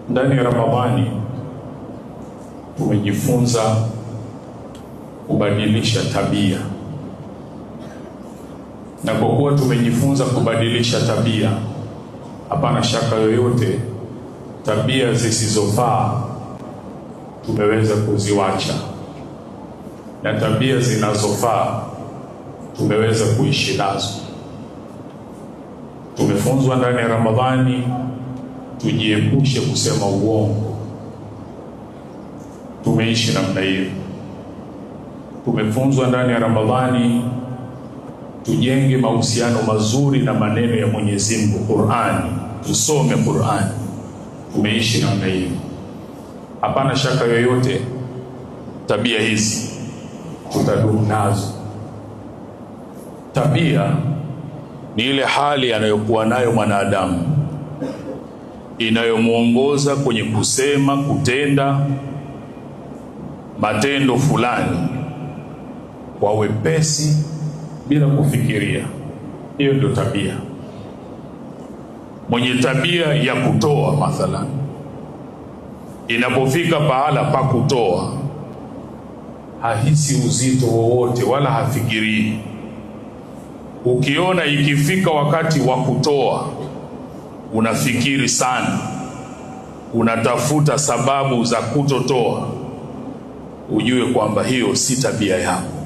Ndani ya Ramadhani tumejifunza kubadilisha tabia, na kwa kuwa tumejifunza kubadilisha tabia, hapana shaka yoyote tabia zisizofaa tumeweza kuziwacha, na tabia zinazofaa tumeweza kuishi nazo. Tumefunzwa ndani ya Ramadhani tujiepushe kusema uongo. Tumeishi namna hiyo. Tumefunzwa ndani ya Ramadhani tujenge mahusiano mazuri na maneno ya Mwenyezi Mungu, Qur'ani, tusome Qur'ani. Tumeishi namna hiyo. Hapana shaka yoyote tabia hizi tutadumu nazo. Tabia ni ile hali anayokuwa nayo mwanadamu inayomuongoza kwenye kusema, kutenda matendo fulani kwa wepesi bila kufikiria. Hiyo ndio tabia. Mwenye tabia ya kutoa mathalan, inapofika pahala pa kutoa hahisi uzito wowote wala hafikirii. Ukiona ikifika wakati wa kutoa unafikiri sana, unatafuta sababu za kutotoa, ujue kwamba hiyo si tabia yako.